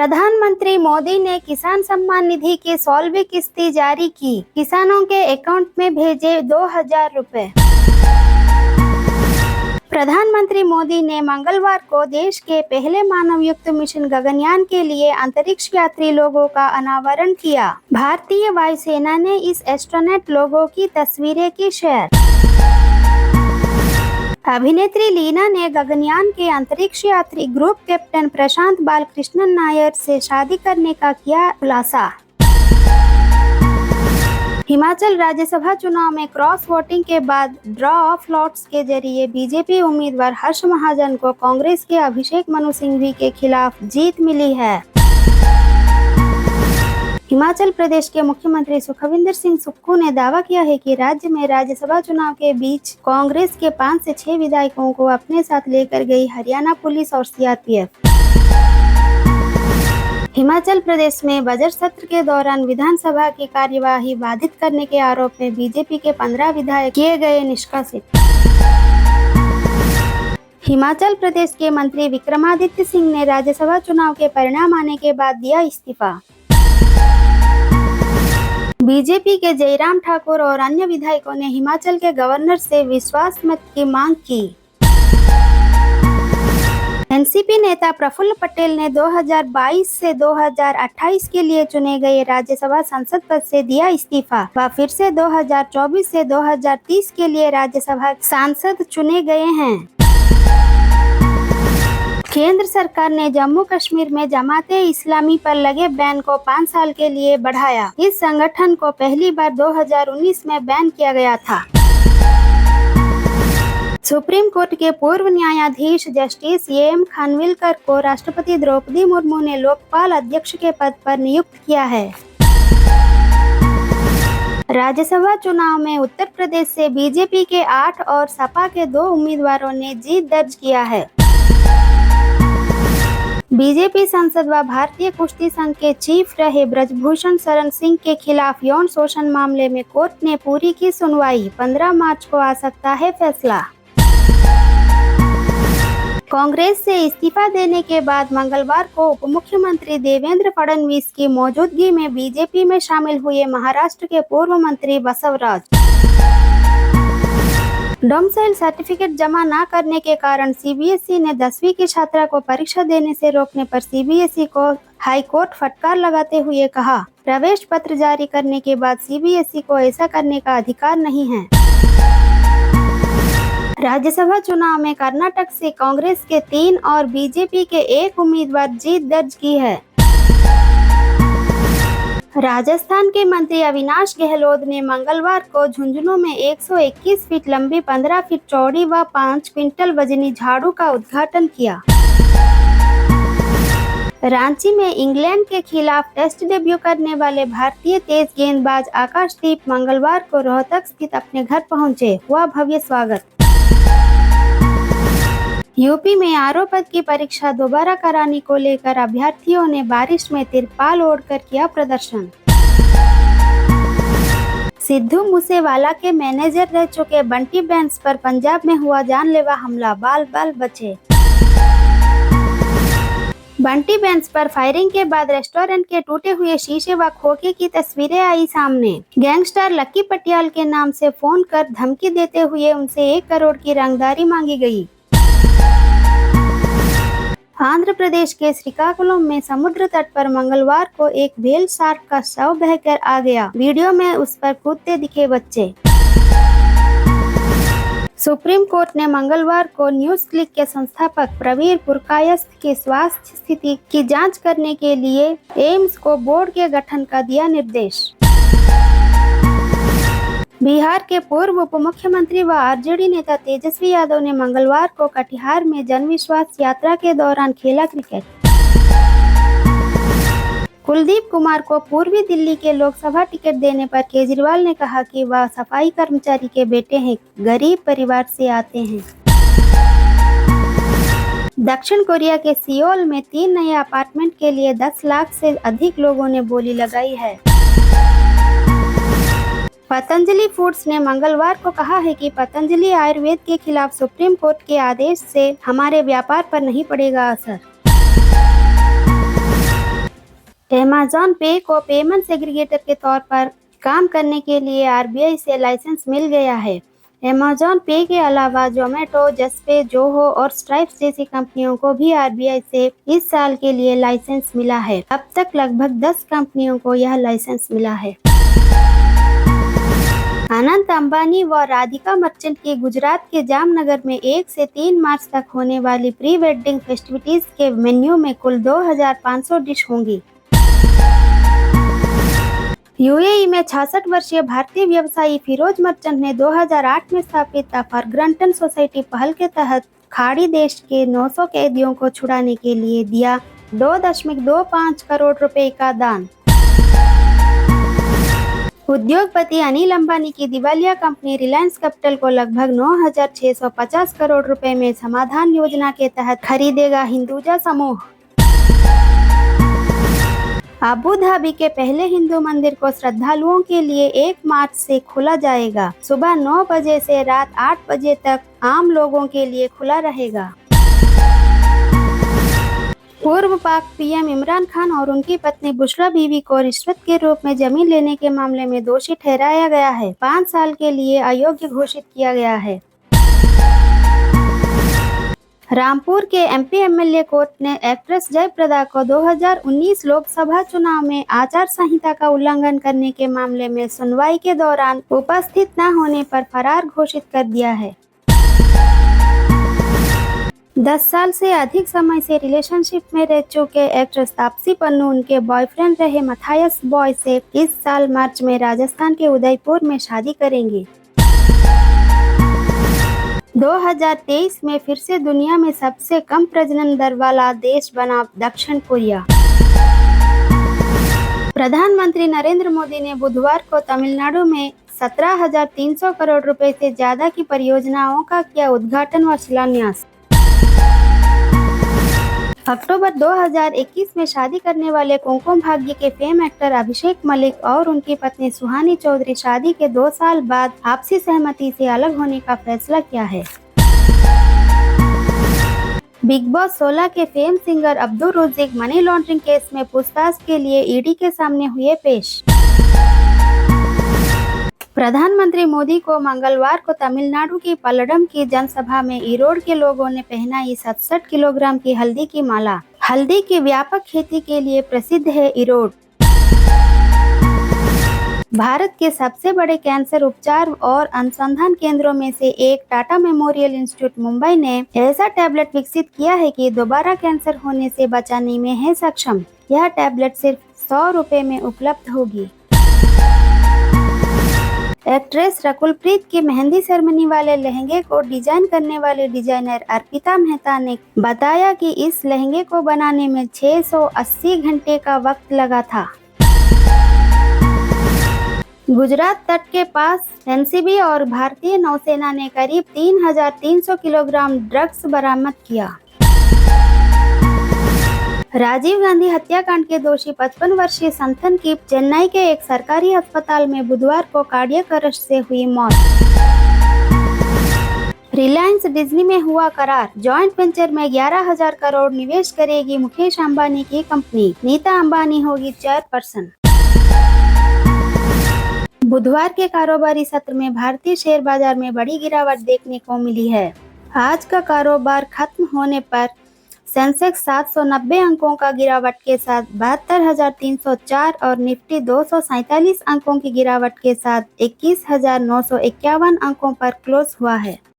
प्रधानमंत्री मोदी ने किसान सम्मान निधि की 16वीं किस्ती जारी की। किसानों के अकाउंट में भेजे 2000 रुपए। प्रधानमंत्री मोदी ने मंगलवार को देश के पहले मानवयुक्त मिशन गगनयान के लिए अंतरिक्ष यात्री लोगों का अनावरण किया। भारतीय वायुसेना ने इस एस्ट्रोनॉट लोगों की तस्वीरें की शेयर। अभिनेत्री लीना ने गगनयान के अंतरिक्ष यात्री ग्रुप कैप्टन प्रशांत बालकृष्णन नायर से शादी करने का किया खुलासा। हिमाचल राज्यसभा चुनाव में क्रॉस वोटिंग के बाद ड्रॉ ऑफ लॉट्स के जरिए बीजेपी उम्मीदवार हर्ष महाजन को कांग्रेस के अभिषेक मनु सिंघवी के खिलाफ जीत मिली है। हिमाचल प्रदेश के मुख्यमंत्री सुखविंदर सिंह सुक्खू ने दावा किया है कि राज्य में राज्यसभा चुनाव के बीच कांग्रेस के 5 से 6 विधायकों को अपने साथ लेकर गई हरियाणा पुलिस और सीआरपीएफ। हिमाचल प्रदेश में बजट सत्र के दौरान विधानसभा की कार्यवाही बाधित करने के आरोप में बीजेपी के 15 विधायक किए गए निष्कासित। हिमाचल प्रदेश के मंत्री विक्रमादित्य सिंह ने राज्यसभा चुनाव के परिणाम आने के बाद दिया इस्तीफा। बीजेपी के जयराम ठाकुर और अन्य विधायकों ने हिमाचल के गवर्नर से विश्वास मत की मांग की। एनसीपी नेता प्रफुल्ल पटेल ने 2022 से 2028 के लिए चुने गए राज्यसभा सांसद पद से दिया इस्तीफा। वह फिर से 2024 से 2030 के लिए राज्यसभा सांसद चुने गए हैं। केंद्र सरकार ने जम्मू कश्मीर में जमाते इस्लामी पर लगे बैन को 5 साल के लिए बढ़ाया। इस संगठन को पहली बार 2019 में बैन किया गया था। सुप्रीम कोर्ट के पूर्व न्यायाधीश जस्टिस एम खानविलकर को राष्ट्रपति द्रौपदी मुर्मू ने लोकपाल अध्यक्ष के पद पर नियुक्त किया है। राज्यसभा चुनाव में उत्तर प्रदेश से बीजेपी के 8 और सपा के 2 उम्मीदवारों ने जीत दर्ज किया है। बीजेपी सांसद व भारतीय कुश्ती संघ के चीफ रहे ब्रजभूषण शरण सिंह के खिलाफ यौन शोषण मामले में कोर्ट ने पूरी की सुनवाई। 15 मार्च को आ सकता है फैसला। कांग्रेस से इस्तीफा देने के बाद मंगलवार को उप मुख्यमंत्री देवेंद्र फडणवीस की मौजूदगी में बीजेपी में शामिल हुए महाराष्ट्र के पूर्व मंत्री बसवराज। डोमिसाइल सर्टिफिकेट जमा न करने के कारण सीबीएसई ने 10वीं की छात्रा को परीक्षा देने से रोकने पर सीबीएसई को हाईकोर्ट फटकार लगाते हुए कहा, प्रवेश पत्र जारी करने के बाद सीबीएसई को ऐसा करने का अधिकार नहीं है। राज्यसभा चुनाव में कर्नाटक से कांग्रेस के 3 और बीजेपी के 1 उम्मीदवार जीत दर्ज की है। राजस्थान के मंत्री अविनाश गहलोत ने मंगलवार को झुंझुनू में 121 फीट लंबी 15 फीट चौड़ी व 5 क्विंटल वजनी झाड़ू का उद्घाटन किया। रांची में इंग्लैंड के खिलाफ टेस्ट डेब्यू करने वाले भारतीय तेज गेंदबाज आकाशदीप मंगलवार को रोहतक स्थित अपने घर पहुंचे। हुआ भव्य स्वागत। यूपी में आरओ पद की परीक्षा दोबारा कराने को लेकर अभ्यर्थियों ने बारिश में तिरपाल ओढ़कर किया प्रदर्शन। सिद्धू मूसेवाला के मैनेजर रह चुके बंटी बैंस पर पंजाब में हुआ जानलेवा हमला, बाल बाल बचे। बंटी बैंस पर फायरिंग के बाद रेस्टोरेंट के टूटे हुए शीशे व खोखे की तस्वीरें आई सामने। गैंगस्टर लक्की पटियाल के नाम से फोन कर धमकी देते हुए उनसे 1 करोड़ की रंगदारी मांगी गई। आंध्र प्रदेश के श्रीकाकुलम में समुद्र तट पर मंगलवार को एक व्हेल शार्क का शव बहकर आ गया। वीडियो में उस पर कूदते दिखे बच्चे। सुप्रीम कोर्ट ने मंगलवार को न्यूज क्लिक के संस्थापक प्रवीर पुरकायस्थ की स्वास्थ्य स्थिति की जांच करने के लिए एम्स को बोर्ड के गठन का दिया निर्देश। बिहार के पूर्व उप मुख्यमंत्री व आरजेडी नेता तेजस्वी यादव ने मंगलवार को कटिहार में जनविश्वास यात्रा के दौरान खेला क्रिकेट। कुलदीप कुमार को पूर्वी दिल्ली के लोकसभा टिकट देने पर केजरीवाल ने कहा कि वह सफाई कर्मचारी के बेटे हैं, गरीब परिवार से आते हैं। दक्षिण कोरिया के सियोल में 3 नए अपार्टमेंट के लिए 10 लाख से अधिक लोगों ने बोली लगाई है। पतंजलि फूड्स ने मंगलवार को कहा है कि पतंजलि आयुर्वेद के खिलाफ सुप्रीम कोर्ट के आदेश से हमारे व्यापार पर नहीं पड़ेगा असर। अमेज़न पे को पेमेंट एग्रीगेटर के तौर पर काम करने के लिए आरबीआई से लाइसेंस मिल गया है। अमेज़न पे के अलावा जोमेटो, जस्पे, जोहो और स्ट्राइप्स जैसी कंपनियों को भी आरबीआई से इस साल के लिए लाइसेंस मिला है। अब तक लगभग 10 कंपनियों को यह लाइसेंस मिला है। अनंत अंबानी व राधिका मर्चेंट की गुजरात के जामनगर में 1 से 3 मार्च तक होने वाली प्री वेडिंग फेस्टिविटीज के मेन्यू में कुल 2500 डिश होंगी। यूएई में 66 वर्षीय भारतीय व्यवसायी फिरोज मर्चेंट ने 2008 में स्थापित फॉरग्रंटन सोसाइटी पहल के तहत खाड़ी देश के 900 कैदियों को छुड़ाने के लिए दिया 2.25 करोड़ रुपए का दान। उद्योगपति अनिल अंबानी की दिवालिया कंपनी रिलायंस कैपिटल को लगभग 9,650 करोड़ रुपए में समाधान योजना के तहत खरीदेगा हिंदुजा समूह। अबू धाबी के पहले हिंदू मंदिर को श्रद्धालुओं के लिए 1 मार्च से खोला जाएगा। सुबह 9 बजे से रात 8 बजे तक आम लोगों के लिए खुला रहेगा। पूर्व पाक पीएम इमरान खान और उनकी पत्नी बुशरा बीवी को रिश्वत के रूप में जमीन लेने के मामले में दोषी ठहराया गया है। 5 साल के लिए अयोग्य घोषित किया गया है। रामपुर के एमपी एमएलए कोर्ट ने एक्ट्रेस जयप्रदा को 2019 लोकसभा चुनाव में आचार संहिता का उल्लंघन करने के मामले में सुनवाई के दौरान उपस्थित न होने पर फरार घोषित कर दिया है। 10 साल से अधिक समय से रिलेशनशिप में रह चुके एक्ट्रेस तापसी पन्नू उनके बॉयफ्रेंड रहे मथायस बॉय से इस साल मार्च में राजस्थान के उदयपुर में शादी करेंगे। 2023 में फिर से दुनिया में सबसे कम प्रजनन दर वाला देश बना दक्षिण कोरिया। प्रधानमंत्री नरेंद्र मोदी ने बुधवार को तमिलनाडु में 17,300 करोड़ रुपए से ज्यादा की परियोजनाओं का किया उद्घाटन व शिलान्यास। अक्टूबर 2021 में शादी करने वाले कुमकुम भाग्य के फेम एक्टर अभिषेक मलिक और उनकी पत्नी सुहानी चौधरी शादी के 2 साल बाद आपसी सहमति से अलग होने का फैसला किया है। बिग बॉस 16 के fame singer Abdul Rozik money laundering case में पूछताछ के लिए ईडी के सामने हुए पेश। प्रधानमंत्री मोदी को मंगलवार को तमिलनाडु की पल्लडम की जनसभा में ईरोड के लोगों ने पहनाई 67 किलोग्राम की हल्दी की माला। हल्दी की व्यापक खेती के लिए प्रसिद्ध है ईरोड। भारत के सबसे बड़े कैंसर उपचार और अनुसंधान केंद्रों में से एक टाटा मेमोरियल इंस्टीट्यूट मुंबई ने ऐसा टैबलेट विकसित किया है कि दोबारा कैंसर होने से बचाने में है सक्षम। यह टैबलेट सिर्फ 100 रुपए में उपलब्ध होगी। एक्ट्रेस रकुलप्रीत की मेहंदी सेरेमनी वाले लहंगे को डिजाइन करने वाले डिजाइनर अर्पिता मेहता ने बताया कि इस लहंगे को बनाने में 680 घंटे का वक्त लगा था। गुजरात तट के पास एनसीबी और भारतीय नौसेना ने करीब 3,300 किलोग्राम ड्रग्स बरामद किया। राजीव गांधी हत्याकांड के दोषी 55 वर्षीय संथन की चेन्नई के एक सरकारी अस्पताल में बुधवार को कार्डियक अरेस्ट से हुई मौत। रिलायंस डिज्नी में हुआ करार। जॉइंट वेंचर में 11,000 करोड़ निवेश करेगी मुकेश अंबानी की कंपनी। नीता अंबानी होगी चेयरपर्सन। बुधवार के कारोबारी सत्र में भारतीय शेयर बाजार में बड़ी गिरावट देखने को मिली है। आज का कारोबार खत्म होने पर सेंसेक्स 790 अंकों का गिरावट के साथ 72,304 और निफ्टी 247 अंकों की गिरावट के साथ 21,951 अंकों पर क्लोज हुआ है।